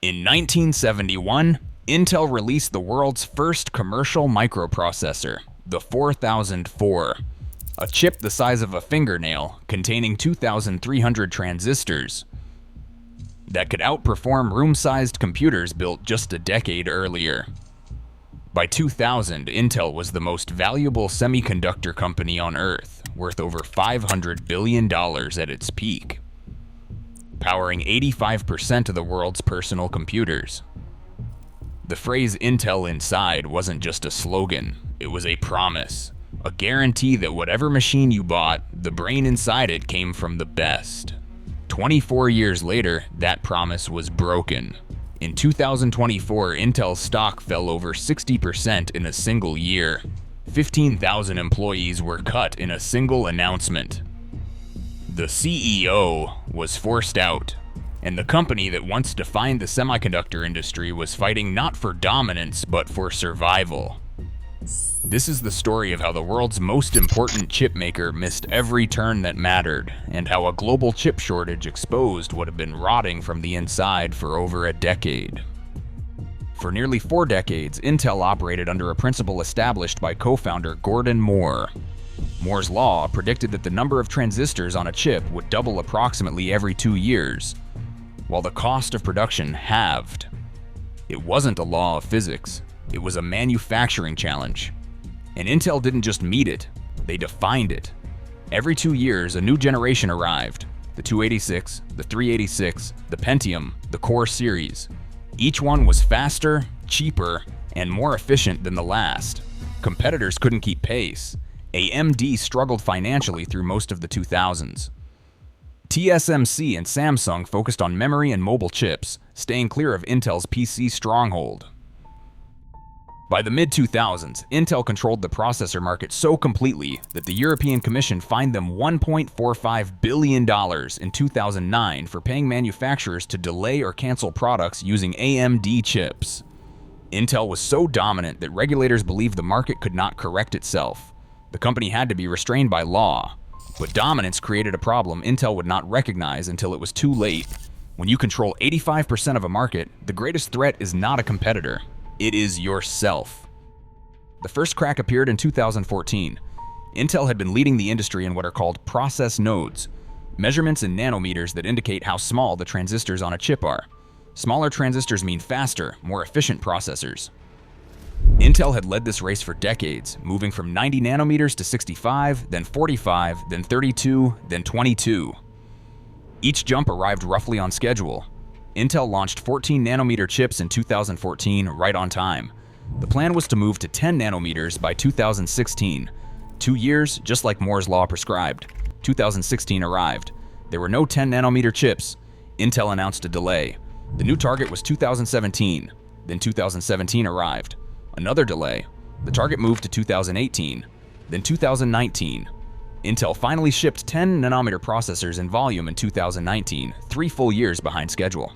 In 1971, Intel released the world's first commercial microprocessor, the 4004, a chip the size of a fingernail containing 2,300 transistors that could outperform room-sized computers built just a decade earlier. By 2000, Intel was the most valuable semiconductor company on Earth, worth over $500 billion at its peak, powering 85% of the world's personal computers. The phrase Intel Inside wasn't just a slogan, it was a promise, a guarantee that whatever machine you bought, the brain inside it came from the best. 24 years later, that promise was broken. In 2024, Intel's stock fell over 60% in a single year. 15,000 employees were cut in a single announcement. The CEO was forced out, and the company that once defined the semiconductor industry was fighting not for dominance, but for survival. This is the story of how the world's most important chip maker missed every turn that mattered, and how a global chip shortage exposed what had been rotting from the inside for over a decade. For nearly 4 decades, Intel operated under a principle established by co-founder Gordon Moore. Moore's law predicted that the number of transistors on a chip would double approximately every 2 years, while the cost of production halved. It wasn't a law of physics, it was a manufacturing challenge. And Intel didn't just meet it, they defined it. Every 2 years, a new generation arrived. The 286, the 386, the Pentium, the Core series. Each one was faster, cheaper, and more efficient than the last. Competitors couldn't keep pace. AMD struggled financially through most of the 2000s. TSMC and Samsung focused on memory and mobile chips, staying clear of Intel's PC stronghold. By the mid-2000s, Intel controlled the processor market so completely that the European Commission fined them $1.45 billion in 2009 for paying manufacturers to delay or cancel products using AMD chips. Intel was so dominant that regulators believed the market could not correct itself. The company had to be restrained by law. But dominance created a problem Intel would not recognize until it was too late. When you control 85% of a market, the greatest threat is not a competitor. It is yourself. The first crack appeared in 2014. Intel had been leading the industry in what are called process nodes, measurements in nanometers that indicate how small the transistors on a chip are. Smaller transistors mean faster, more efficient processors. Intel had led this race for decades, moving from 90 nanometers to 65, then 45, then 32, then 22. Each jump arrived roughly on schedule. Intel launched 14 nanometer chips in 2014, right on time. The plan was to move to 10 nanometers by 2016. 2 years, just like Moore's law prescribed. 2016 arrived. There were no 10 nanometer chips. Intel announced a delay. The new target was 2017. Then 2017 arrived. Another delay. The target moved to 2018. Then 2019. Intel finally shipped 10 nanometer processors in volume in 2019, 3 full years behind schedule.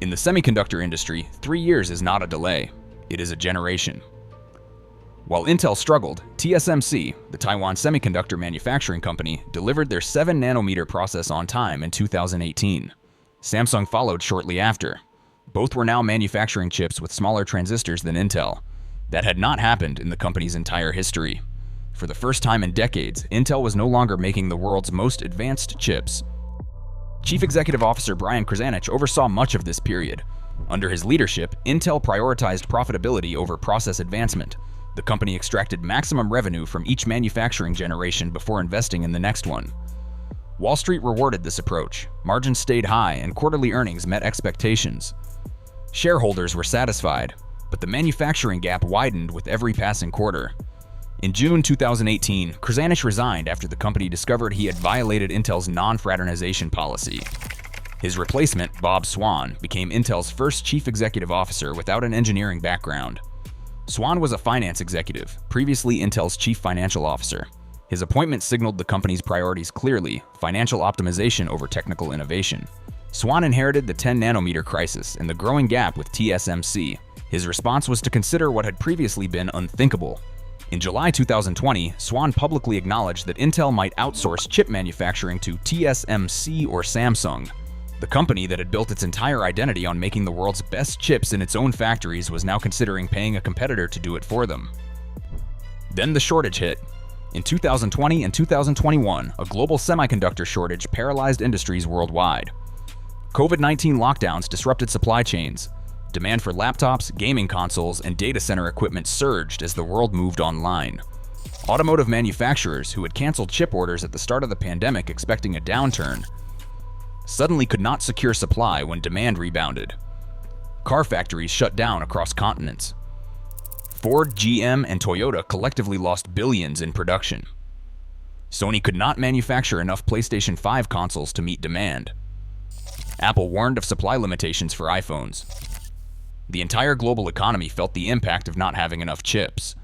In the semiconductor industry, 3 years is not a delay, it is a generation. While Intel struggled, TSMC, the Taiwan semiconductor manufacturing company, delivered their 7 nanometer process on time in 2018. Samsung followed shortly after. Both were now manufacturing chips with smaller transistors than Intel. That had not happened in the company's entire history. For the first time in decades, Intel was no longer making the world's most advanced chips. Chief Executive Officer Brian Krzanich oversaw much of this period. Under his leadership, Intel prioritized profitability over process advancement. The company extracted maximum revenue from each manufacturing generation before investing in the next one. Wall Street rewarded this approach. Margins stayed high and quarterly earnings met expectations. Shareholders were satisfied, but the manufacturing gap widened with every passing quarter. In June 2018, Krzanich resigned after the company discovered he had violated Intel's non-fraternization policy. His replacement, Bob Swan, became Intel's first chief executive officer without an engineering background. Swan was a finance executive, previously Intel's chief financial officer. His appointment signaled the company's priorities clearly: financial optimization over technical innovation. Swan inherited the 10 nanometer crisis and the growing gap with TSMC. His response was to consider what had previously been unthinkable: In July 2020, Swan publicly acknowledged that Intel might outsource chip manufacturing to TSMC or Samsung. The company that had built its entire identity on making the world's best chips in its own factories was now considering paying a competitor to do it for them. Then the shortage hit. In 2020 and 2021, a global semiconductor shortage paralyzed industries worldwide. COVID-19 lockdowns disrupted supply chains. Demand for laptops, gaming consoles, and data center equipment surged as the world moved online. Automotive manufacturers who had canceled chip orders at the start of the pandemic expecting a downturn suddenly could not secure supply when demand rebounded. Car factories shut down across continents. Ford, GM, and Toyota collectively lost billions in production. Sony could not manufacture enough PlayStation 5 consoles to meet demand. Apple warned of supply limitations for iPhones. The entire global economy felt the impact of not having enough chips.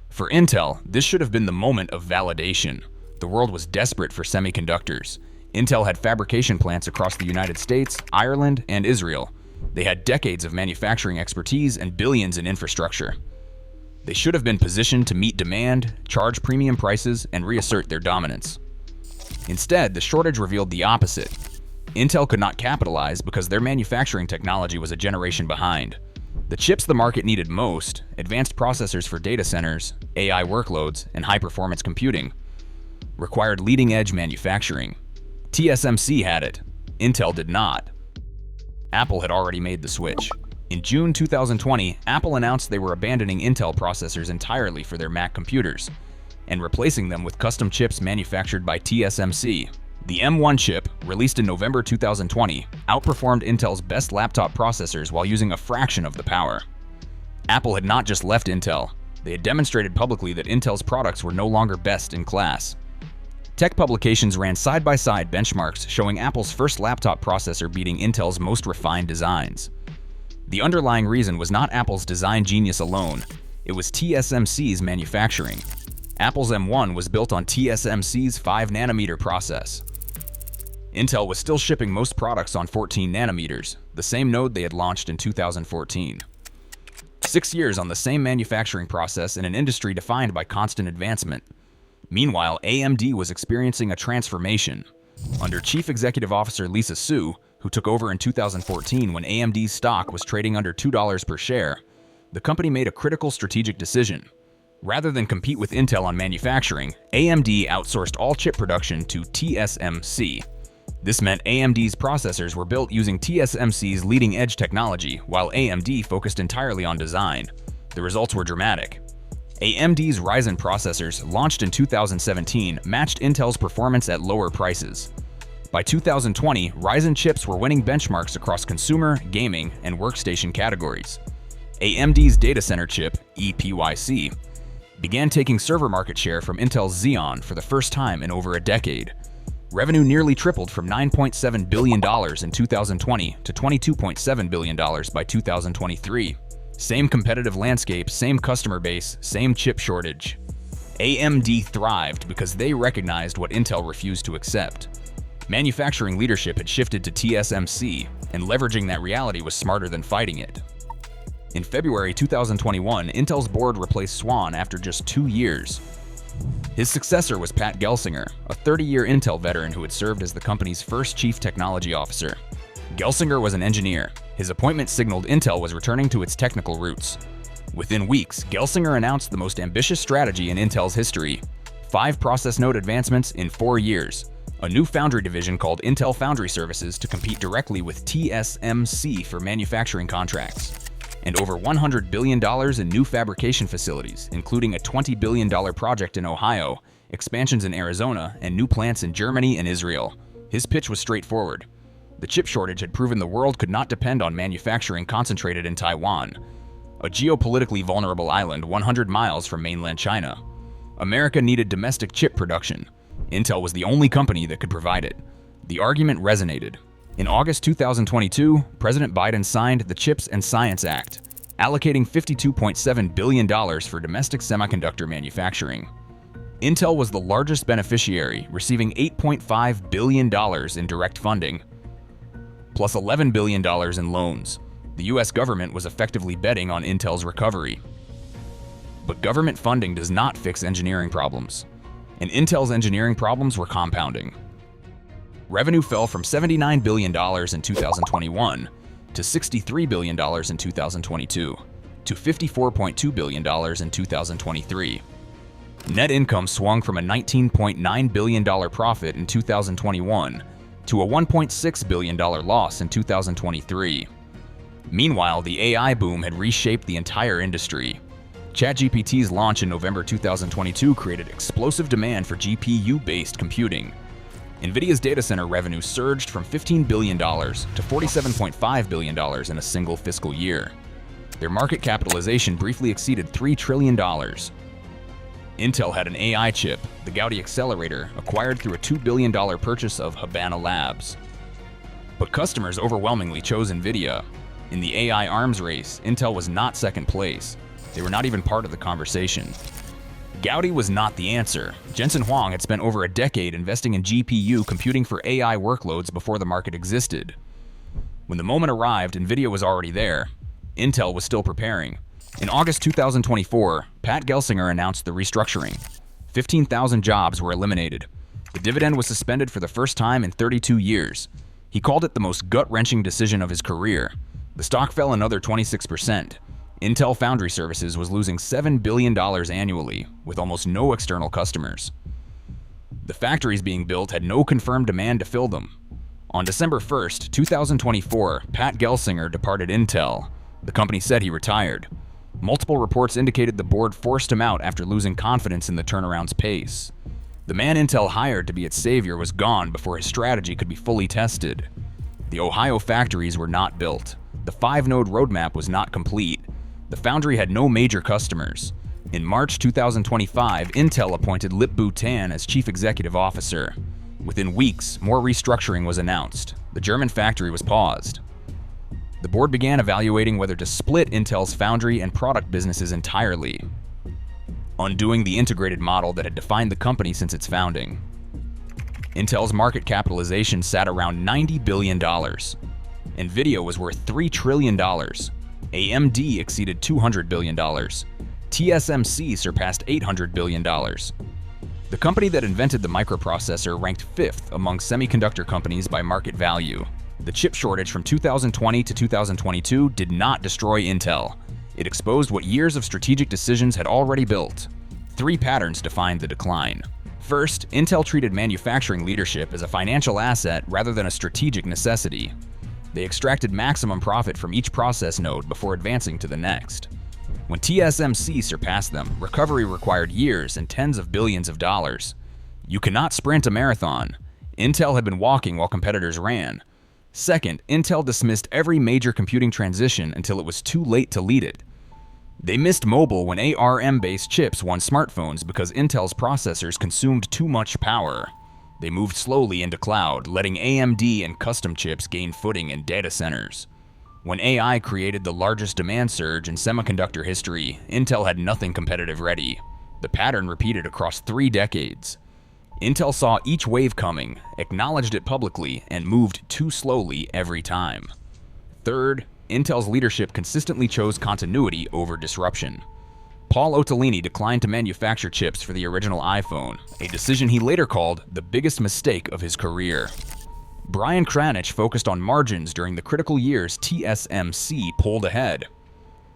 For Intel, this should have been the moment of validation. The world was desperate for semiconductors. Intel had fabrication plants across the United States, Ireland, and Israel. They had decades of manufacturing expertise and billions in infrastructure. They should have been positioned to meet demand, charge premium prices, and reassert their dominance. Instead, the shortage revealed the opposite. Intel could not capitalize because their manufacturing technology was a generation behind. The chips the market needed most, advanced processors for data centers, AI workloads, and high-performance computing, required leading-edge manufacturing. TSMC had it. Intel did not. Apple had already made the switch. In June 2020, Apple announced they were abandoning Intel processors entirely for their Mac computers and replacing them with custom chips manufactured by TSMC. The M1 chip, released in November 2020, outperformed Intel's best laptop processors while using a fraction of the power. Apple had not just left Intel, they had demonstrated publicly that Intel's products were no longer best in class. Tech publications ran side-by-side benchmarks showing Apple's first laptop processor beating Intel's most refined designs. The underlying reason was not Apple's design genius alone, it was TSMC's manufacturing. Apple's M1 was built on TSMC's 5nm process. Intel was still shipping most products on 14 nanometers, the same node they had launched in 2014. 6 years on the same manufacturing process in an industry defined by constant advancement. Meanwhile, AMD was experiencing a transformation. Under Chief Executive Officer Lisa Su, who took over in 2014 when AMD's stock was trading under $2 per share, the company made a critical strategic decision. Rather than compete with Intel on manufacturing, AMD outsourced all chip production to TSMC. This meant AMD's processors were built using TSMC's leading-edge technology, while AMD focused entirely on design. The results were dramatic. AMD's Ryzen processors, launched in 2017, matched Intel's performance at lower prices. By 2020, Ryzen chips were winning benchmarks across consumer, gaming, and workstation categories. AMD's data center chip, EPYC, began taking server market share from Intel's Xeon for the first time in over a decade. Revenue nearly tripled from $9.7 billion in 2020 to $22.7 billion by 2023. Same competitive landscape, same customer base, same chip shortage. AMD thrived because they recognized what Intel refused to accept. Manufacturing leadership had shifted to TSMC, and leveraging that reality was smarter than fighting it. In February 2021, Intel's board replaced Swan after just 2 years. His successor was Pat Gelsinger, a 30-year Intel veteran who had served as the company's first chief technology officer. Gelsinger was an engineer. His appointment signaled Intel was returning to its technical roots. Within weeks, Gelsinger announced the most ambitious strategy in Intel's history: 5 process node advancements in 4 years, a new foundry division called Intel Foundry Services to compete directly with TSMC for manufacturing contracts, and over $100 billion in new fabrication facilities, including a $20 billion project in Ohio, expansions in Arizona, and new plants in Germany and Israel. His pitch was straightforward. The chip shortage had proven the world could not depend on manufacturing concentrated in Taiwan, a geopolitically vulnerable island 100 miles from mainland China. America needed domestic chip production. Intel was the only company that could provide it. The argument resonated. In August 2022, President Biden signed the CHIPS and Science Act, allocating $52.7 billion for domestic semiconductor manufacturing. Intel was the largest beneficiary, receiving $8.5 billion in direct funding, plus $11 billion in loans. The US government was effectively betting on Intel's recovery. But government funding does not fix engineering problems, and Intel's engineering problems were compounding. Revenue fell from $79 billion in 2021 to $63 billion in 2022 to $54.2 billion in 2023. Net income swung from a $19.9 billion profit in 2021 to a $1.6 billion loss in 2023. Meanwhile, the AI boom had reshaped the entire industry. ChatGPT's launch in November 2022 created explosive demand for GPU-based computing. NVIDIA's data center revenue surged from $15 billion to $47.5 billion in a single fiscal year. Their market capitalization briefly exceeded $3 trillion. Intel had an AI chip, the Gaudi accelerator, acquired through a $2 billion purchase of Habana Labs. But customers overwhelmingly chose NVIDIA. In the AI arms race, Intel was not second place. They were not even part of the conversation. Gaudi was not the answer. Jensen Huang had spent over a decade investing in GPU computing for AI workloads before the market existed. When the moment arrived, NVIDIA was already there. Intel was still preparing. In August 2024, Pat Gelsinger announced the restructuring. 15,000 jobs were eliminated. The dividend was suspended for the first time in 32 years. He called it the most gut-wrenching decision of his career. The stock fell another 26%. Intel Foundry Services was losing $7 billion annually, with almost no external customers. The factories being built had no confirmed demand to fill them. On December 1st, 2024, Pat Gelsinger departed Intel. The company said he retired. Multiple reports indicated the board forced him out after losing confidence in the turnaround's pace. The man Intel hired to be its savior was gone before his strategy could be fully tested. The Ohio factories were not built. The 5-node roadmap was not complete. The foundry had no major customers. In March 2025, Intel appointed Lip-Bu Tan as chief executive officer. Within weeks, more restructuring was announced. The German factory was paused. The board began evaluating whether to split Intel's foundry and product businesses entirely, undoing the integrated model that had defined the company since its founding. Intel's market capitalization sat around $90 billion. NVIDIA was worth $3 trillion. AMD exceeded $200 billion. TSMC surpassed $800 billion. The company that invented the microprocessor ranked 5th among semiconductor companies by market value. The chip shortage from 2020 to 2022 did not destroy Intel. It exposed what years of strategic decisions had already built. 3 patterns defined the decline. First, Intel treated manufacturing leadership as a financial asset rather than a strategic necessity. They extracted maximum profit from each process node before advancing to the next. When TSMC surpassed them, recovery required years and tens of billions of dollars. You cannot sprint a marathon. Intel had been walking while competitors ran. Second, Intel dismissed every major computing transition until it was too late to lead it. They missed mobile when ARM-based chips won smartphones because Intel's processors consumed too much power. They moved slowly into cloud, letting AMD and custom chips gain footing in data centers. When AI created the largest demand surge in semiconductor history, Intel had nothing competitive ready. The pattern repeated across 3 decades. Intel saw each wave coming, acknowledged it publicly, and moved too slowly every time. Third, Intel's leadership consistently chose continuity over disruption. Paul Otellini declined to manufacture chips for the original iPhone, a decision he later called the biggest mistake of his career. Brian Kranich focused on margins during the critical years TSMC pulled ahead.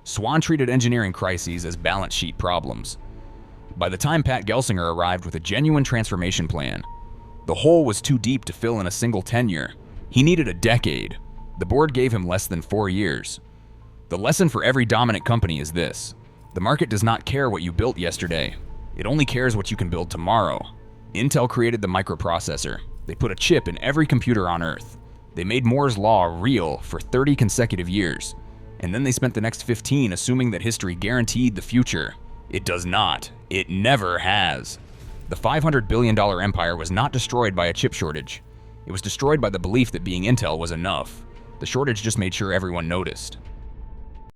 Swan treated engineering crises as balance sheet problems. By the time Pat Gelsinger arrived with a genuine transformation plan, the hole was too deep to fill in a single tenure. He needed a decade. The board gave him less than 4 years. The lesson for every dominant company is this: the market does not care what you built yesterday. It only cares what you can build tomorrow. Intel created the microprocessor. They put a chip in every computer on Earth. They made Moore's Law real for 30 consecutive years. And then they spent the next 15 assuming that history guaranteed the future. It does not. It never has. The $500 billion empire was not destroyed by a chip shortage. It was destroyed by the belief that being Intel was enough. The shortage just made sure everyone noticed.